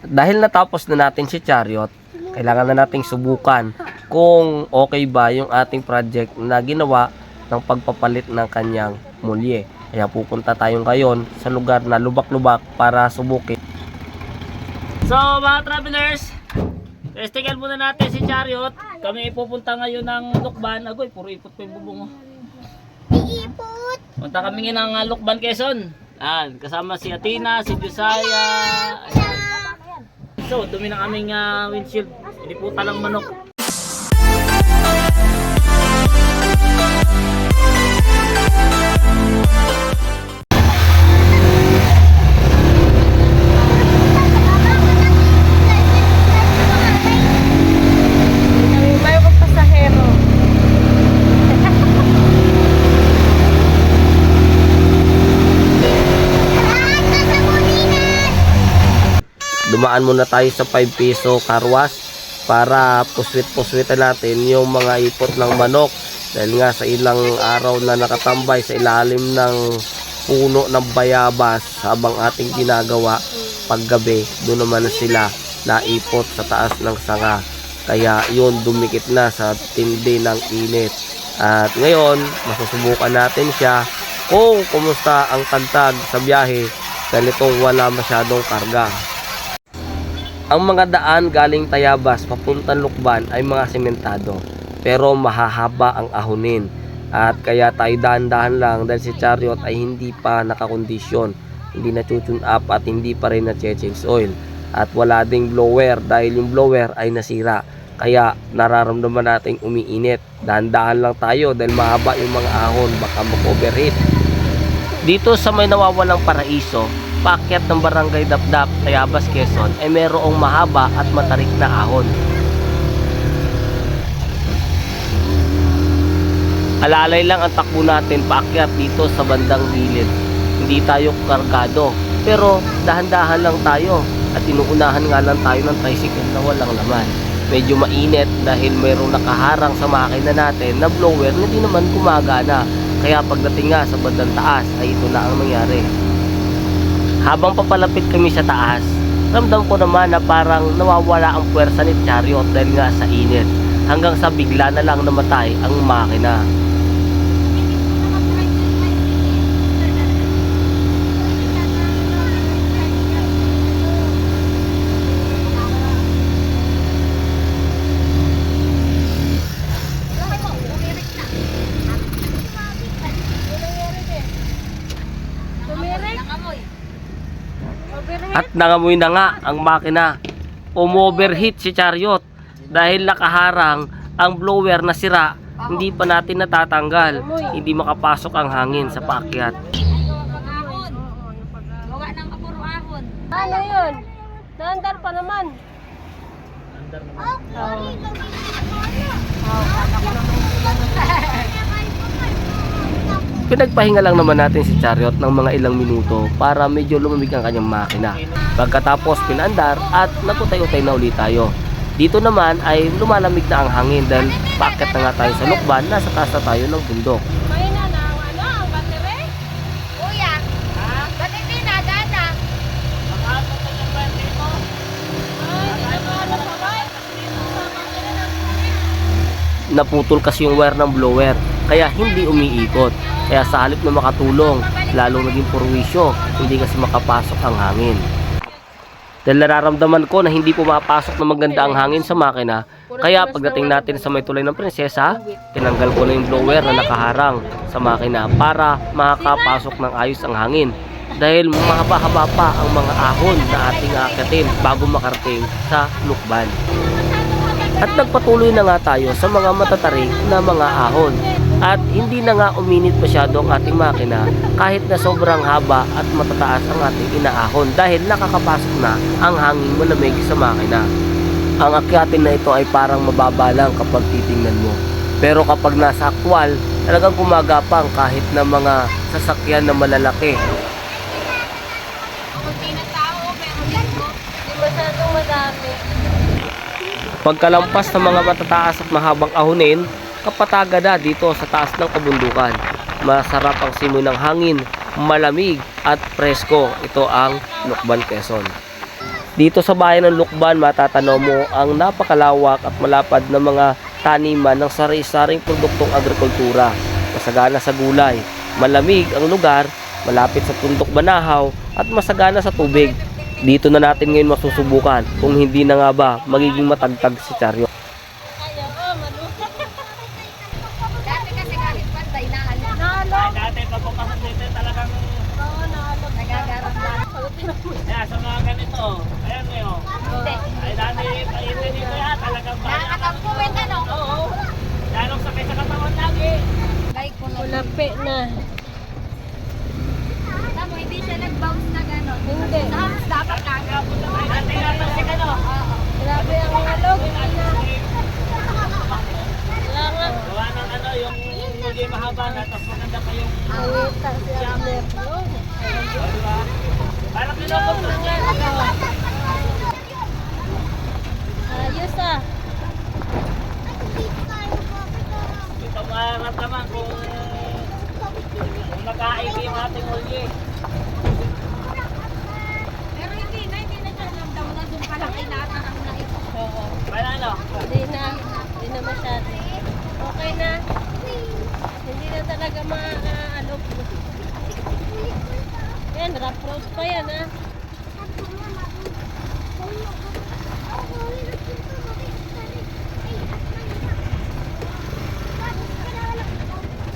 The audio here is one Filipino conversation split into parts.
Dahil natapos na natin si Chariot, kailangan na nating subukan kung okay ba yung ating project na ginawa ng pagpapalit ng kanyang mulye. Kaya pupunta tayo ngayon sa lugar na lubak-lubak para subukin. So mga travelers, testigan muna natin si Chariot. Kami ipupunta ngayon ng Lukban. Agoy, puro ipot pa yung bubong mo. Iipot. Punta kami ng Lukban, Quezon. Kasama si Athena, si Josiah. Ayan. So, dumi ng aming windshield. Iniputan ng manok. Bayo kong pasahero. Dumaan muna tayo sa 5 peso car wash para puswit-puswitan natin yung mga ipot ng manok. Dahil nga sa ilang araw na nakatambay sa ilalim ng puno ng bayabas habang ating ginagawa paggabi, doon naman sila naipot sa taas ng sanga. Kaya yun, dumikit na sa tindi ng init. At ngayon, masusubukan natin siya kung kumusta ang tagtag sa biyahe ganitong wala masyadong karga. Ang mga daan galing Tayabas papuntang Lukban ay mga sementado, pero mahahaba ang ahonin. At kaya tayo dahan-dahan lang dahil si Chariot ay hindi pa nakakondisyon, hindi na tune up at hindi pa rin na change oil. At wala ding blower dahil yung blower ay nasira. Kaya nararamdaman nating umiinit. Dahan-dahan lang tayo dahil mahaba yung mga ahon, baka mag-overheat. Dito sa may nawawalang paraiso, paakyat ng barangay Dapdap, Tayabas, Quezon ay mayroong mahaba at matarik na ahon. Alalay lang ang takbo natin paakyat dito sa bandang gilid. Hindi tayo kargado, pero dahan-dahan lang tayo at inuunahan nga lang tayo ng tricycle na walang laman. Medyo mainit dahil mayroong nakaharang sa makina natin na blower na di naman gumagana. Kaya pagdating nga sa bandang taas ay ito na ang nangyari. Habang papalapit kami sa taas, ramdam ko naman na parang nawawala ang puwersa ni Chariot dahil nga sa init. Hanggang sa bigla na lang namatay ang makina. At nangamoy na nga ang makina. Umoverheat si Chariot dahil nakaharang ang blower na sira. Hindi pa natin natatanggal. Hindi makapasok ang hangin sa paakyat. Gawa ng kapuro ahon. Ano yun? Naandar pa naman. Oh, sorry. Pinagpahinga lang naman natin si Chariot ng mga ilang minuto para medyo lumamig ang kanyang makina. Pagkatapos pinaandar at naputay-utay na ulit tayo. Dito naman ay lumalamig na ang hangin dahil paakyat na nga tayo sa Lukban, nasa taas na tayo ng bundok. May na ang ang battery? Kuya. Ba't hindi na, Dada? Ay, hindi na mahanap pa ba? Naputol kasi yung wire ng blower, kaya hindi umiikot. Kaya sa halip na makatulong, lalong naging purwisyo, hindi kasi makapasok ang hangin. Dahil nararamdaman ko na hindi pumapasok na maganda ang hangin sa makina, kaya pagdating natin sa may tulay ng prinsesa, tinanggal ko na yung blower na nakaharang sa makina para makapasok ng ayos ang hangin. Dahil mahaba-haba pa ang mga ahon na ating aakyatin bago makarating sa Lukban. At nagpatuloy na nga tayo sa mga matatarik na mga ahon. At hindi na nga uminit masyado ang ating makina kahit na sobrang haba at matataas ang ating inaahon dahil nakakapasok na ang hangin malamig sa makina. Ang akyatin na ito ay parang mababa lang kapag titingnan mo. Pero kapag nasa aktwal, talagang gumagapang kahit na mga sasakyan na malalaki. Kunti na tao, pero dito. Hindi masyadong madami. Pagkalampas ng mga matataas at mahabang ahonin, kapataga na dito sa taas ng kabundukan. Masarap ang simoy ng hangin, malamig at presko. Ito ang Lukban, Quezon. Dito sa bayan ng Lukban, matatanaw mo ang napakalawak at malapad na mga taniman ng sari-saring produktong agrikultura. Masagana sa gulay, malamig ang lugar, malapit sa Tundok Banahaw at masagana sa tubig. Dito na natin ngayon masusubukan kung hindi na nga ba magiging matagtag si Charyo. Ayaw, malusa. Dati kasi kahit pantay na ano. Naalog. Dati pagpupasan dito talagang Oo, naalog. Nagagaramdam. sa mga ganito. Ayan mo yun. Hindi. Ay dati painit dito yan. Talagang Nakakatampuin ano. Oo. Lalong sakay sa katawan lagi. Like ko na. Malapi na. Alam mo, hindi siya nag-bounce na gano'n. Hindi. Dapat kagap. Dati natin si ano. Grabe ang alog. Wala nga. Gawa ng ano yung maging mahaba na. Tapos maganda pa yung Awita si Abner. di ba? Parang kinukot lang yan. Ayos ah. Ito maramdaman kung nakain yung ating ulye. Pero hindi na siya ramdam na doon pa lang inaanang na ito. Oo. Para ano? Hindi na masyado. Okay na. Hindi na talaga maalog. Yan, rough road pa yan ah.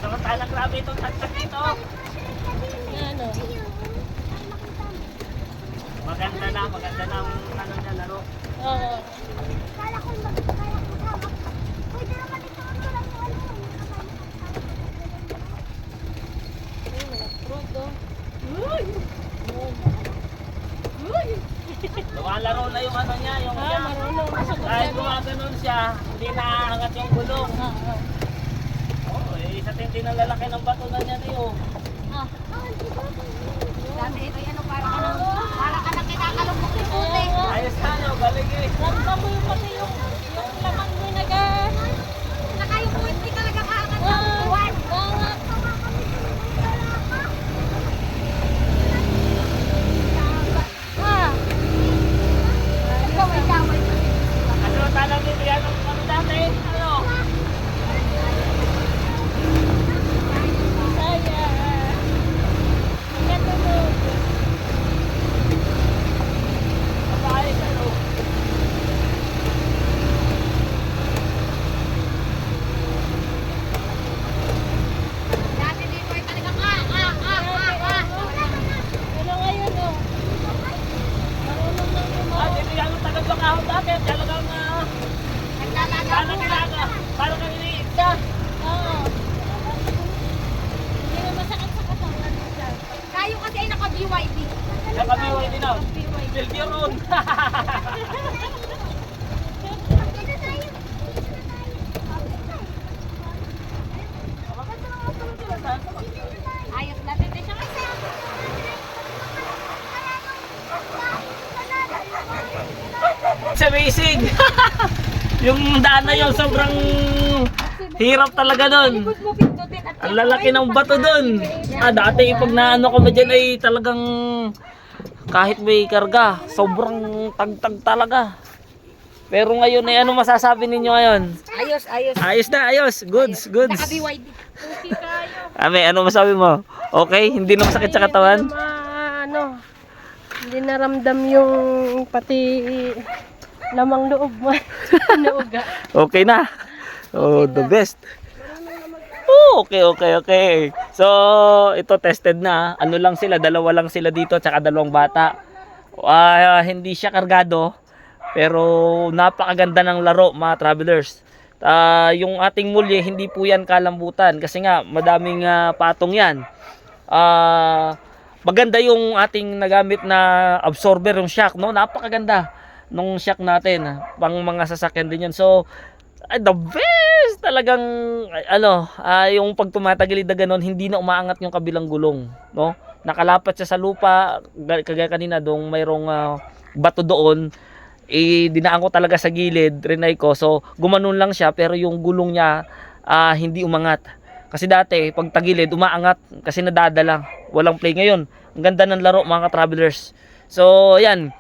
Samantalang grabe itong tagtag dito. Yan o. Maganda na ang ano niya laro. Oo. Ayun, rough road oh. Lumalaro na yung ano niya, yung Ah, marunong na sa Dahil gulay. gumaganon siya, hindi naaangat yung gulong. Oo. Oo, sa tindi ng lalaki ng bato na niya niyo. Ah. Dati ito ano, para ka nang kinakalong mo yung puti. Kaya nga. Ayos na nyo, galing eh. Ramdam mo yung pati yung laman mo Saka yung puwit, di talaga kaangat Ah, ng buwan. angat. Ah. Kaway-kaway. Ano talang dito yan ang ano dati? Ano? Saya. Magkatulog. Mapaayos ano? Dati dito ay talagang Pero ngayon oh. Marunong na Ah, dito yan ang tagal sa kahon dati. Talagang Naglalaga parang kailangan. Parang kang iniit ka. Oo. Hindi na masakit sa katawan. Kayo kasi ay naka-BYD. Nakabiway din ako. Bilbiron. Ayos natin din siya kasi. It's amazing. Yung daan na yun, sobrang hirap talaga nun. Good mo pindutin at Ang lalaki ng bato dun. Dati pag naano kami dyan ay talagang kahit may karga, sobrang tagtag talaga. Pero ngayon ay ano masasabi ninyo ngayon? Ayos. Ayos na, ayos. Goods. Naka-BYD. Puti kayo. Ame, ano masabi mo? Okay? Hindi na masakit sa katawan? Ano, hindi naramdam yung pati lamang loob mo. Nauga. Okay na. Oh, the best. Oh, okay. So, ito tested na. Ano lang sila, dalawa lang sila dito, tsaka dalawang bata. Hindi siya kargado, pero napakaganda ng laro, mga travelers. Yung ating mulye, hindi po yan kalambutan kasi nga madaming patong yan. Maganda yung ating nagamit na absorber, yung shock, no? Napakaganda nung shock natin, pang mga sasakyan din yan. So, the best talagang yung pag tumatagilid na ganon, hindi na umaangat yung kabilang gulong, no? Nakalapat siya sa lupa, kagaya kanina dong mayroong bato doon, dinaan ko talaga sa gilid, rinay ko, so gumanon lang siya pero yung gulong niya hindi umangat. Kasi dati pag tagilid umaangat kasi nadadala, walang play. Ngayon ang ganda ng laro, mga travelers. So ayan,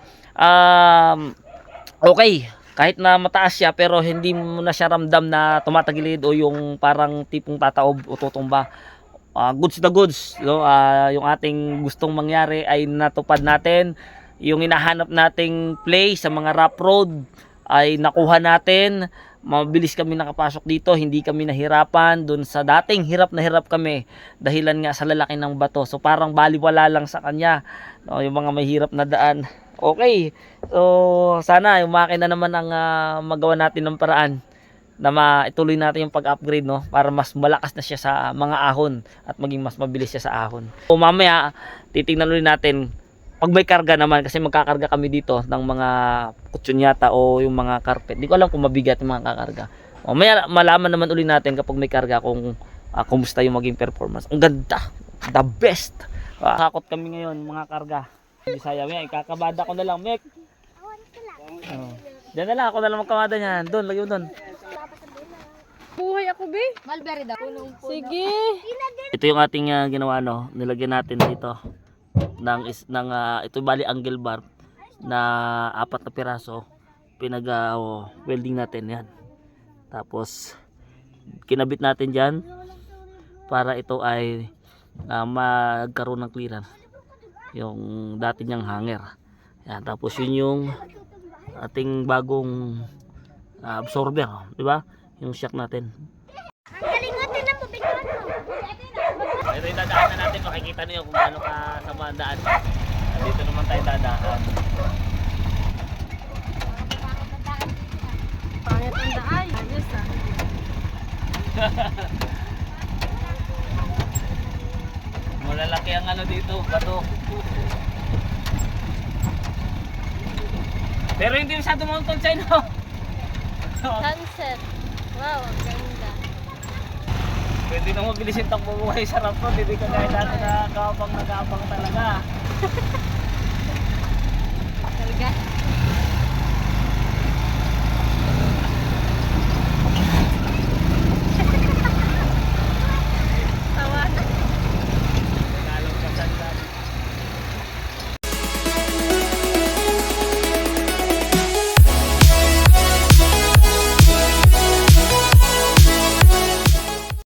okay. Kahit na mataas siya pero hindi mo na siya ramdam na tumatagilid o yung parang tipong tataob o tutumba. Goods na goods, no? Yung ating gustong mangyari ay natupad natin. Yung hinahanap nating play sa mga rough road ay nakuha natin. Mabilis kami nakapasok dito, hindi kami nahirapan dun sa dating hirap na hirap kami dahilan nga sa lalaki ng bato. So parang baliwala lang sa kanya, no? Yung mga mahirap na daan. Okay, so sana yung makina naman ang magawa natin ng paraan na maituloy natin yung pag-upgrade, no, para mas malakas na siya sa mga ahon at maging mas mabilis siya sa ahon. So mamaya titingnan ulit natin pag may karga naman, kasi magkakarga kami dito ng mga kutsunyata o yung mga carpet. Di ko alam kung mabigat yung mga kakarga. Mamaya malaman naman ulit natin kapag may karga kung kumusta yung maging performance. Ang ganda, the best. Hakot kami ngayon mga karga. Bisaya, may kakabada ko na lang, Mek. Diyan na lang, ako na lang magkamada niyan. Doon, lagyan mo doon. Buhay ako, be. Mulberry daw. Sige. Ito yung ating ginawa, no. Nilagyan natin dito ng ito bali angle bar na 4 na piraso. Pinag welding natin yan. Tapos kinabit natin diyan para ito ay magkaroon ng clearance. Yung dati niyang hanger. Yan, tapos yun yung ating bagong absorber, di ba? Yung shock natin. Galingatin na mo, bigyan mo. Ito yung dadaanan natin, makikita niyo kung gaano kasama ang daan. Dito naman tayo dadaan. Pangit ang daay. Ayos ah. Malalaki ang ano dito, bato. Pero hindi masyado mountain side, no? Sunset. Wow, ang ganda. Pwede na mabilis yung takbo mo kayo sa ramp road. Hindi ka gaya dati na nagabang talaga. Talaga.